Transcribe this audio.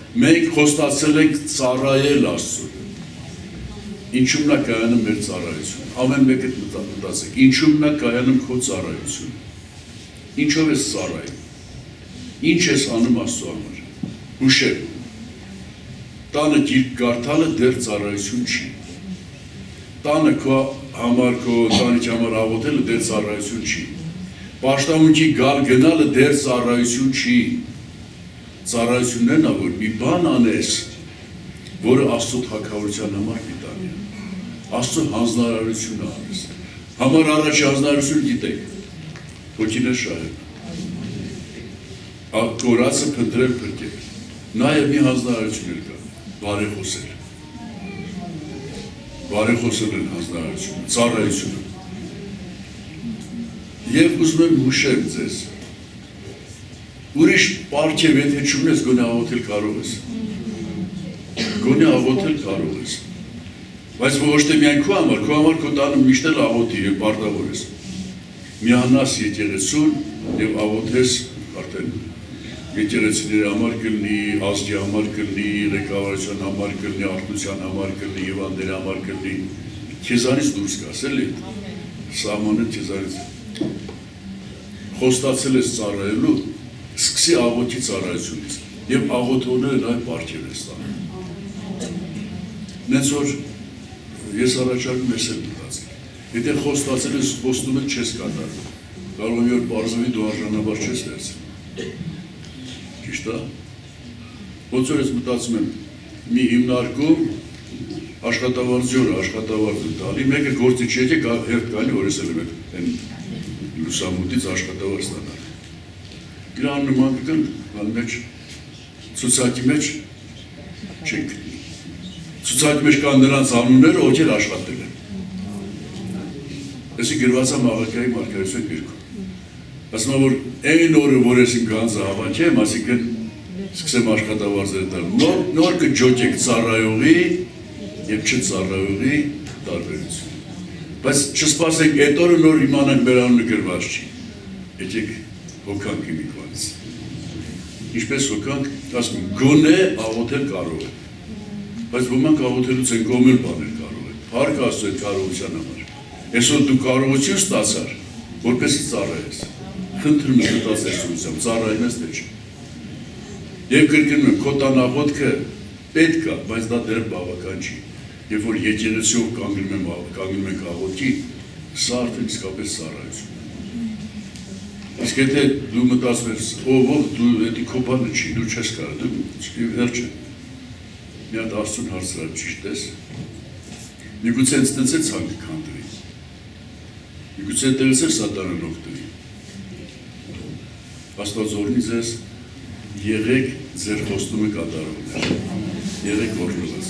Մենք խոստացել ենք ծառայել Աստծուն։ Ինչու՞մն է կայանում մեր ծառայությունը։ Ամեն մեկը մտածեք, ինչու՞մն է կայանում քո ծառայությունը։ Ինչով ես ծառայում։ Ինչ ես անում Աստծո համար։ Հուշեք։ Տանը գիրք կարդալը դեռ ծառայություն չի։ Տանը քո համար, քո ընտանիքի համար աղոթելը դեռ ծառայություն չի։ Պաշտամունքի գալ գնալը դեռ ծառայություն չի։ Ծառայություններն է, որ մի բան անես, որը Աստծո թագավորության համար պիտանի է։ Աստծո հանձնարարությունը անես։ Համար առաջի հանձնարարություն գիտեք։ Հոգիներ շահել։ Կորածը փնտրել փրկել։ Նաև մի հանձնարարություն կա, բարեխոսել։ Բարեխոսել են հանձնարարությունը, ծառայությունը։ Եվ ուզում եմ հուշեմ ձեզ, ուրիշ պարգև եթե չունես, գոնե աղոթել կարող ես։ Գոնե աղոթել կարող ես։ Բայց ոչ թե միայն քո համար քո տանը միշտ էլ աղոթի եւ պարտավոր ես։ Միանաս եկեղեցուն եւ աղոթես արդեն եկեղեցիների համար կլինի, ազգի համար կլինի, ղեկավարության համար կլինի, արտության համար կլինի, Եվանդերի համար կլինի։ Քեզանից դուրս գաս էլի։ Սահմանը քեզանից խոստացել ես ծառայելու, սկսի աղոթի ծառայությունից եւ աղոթողները նաեւ պարգև ես տանում։ Նենց որ ես առաջարկում ես էլ մտածել։ Եթե խոստացել ես, խոստումը չես կատարում։ Կարող է որ բարձրի դու արժանաբար չես դարձել։ Ճիշտ է։ Ոնց որ ես մտածում եմ, մի հիմնարկում աշխատավարձ օրը աշխատավարձ տալի, մեկը գործի չի եկե հերթ գալի, որ ես էլ եմ այն լուսամուտից աշխատավարձ տանալ։ Իրան նման կգան, մեջ ցուցակի մեջ չեն գտնի։ Ցուցակի մեջ կան նրանց անունները, ովքեր աշխատել են։ Այսի գրված է Մաղաքիայի մարգարեության գրքում։ Ասում եմ, որ այն օրը, որ ես իմ գանձը հավաքեմ, այսինքն սկսեմ աշխատավարձեր տալ, նոր կջոկեք ծառայողի եւ չծառայողի տարբերություն։ Բայց չսպասենք այդ օրը նոր իմանանք մեր անունը գրված չի։ Եկեք հոգանք իմիկվանից։ Ինչպես հոգանք, ասում եմ, գոնե աղոթել կարող է։ Բայց ոմանք աղոթելուց են գոմել բաներ կարող են։ Փառք Աստծո այդ կարողության համար։ Այսօր դու կարողություն ստացար, որպեսզի ծառայես։ Խնդրում եմ մտածեցությամբ, ծառայում ես թե չէ։ Եվ կրկնում եմ, քո տան աղոթքը պետք է, բայց դա դեռ բավական չի։ Երբ որ եկեղեցիով կանգնում ենք աղոթքի, սա արդեն իսկապես ծառայություն։ Իսկ եթե դու մտածում ես, ով դու դա քո բանը չի, դու չես կարող, դու վերջը։ Մի հատ Աստծուն հարցրած ճիշտ ես։ Միգուցե ինձ է ցանկը քանդվի։ Միգուցե դերս է սատանան օգտվի։ Աստված օրհնի ձեզ, եղեք ձեր խոստումը կատարողներ։ Եղեք օրհնված։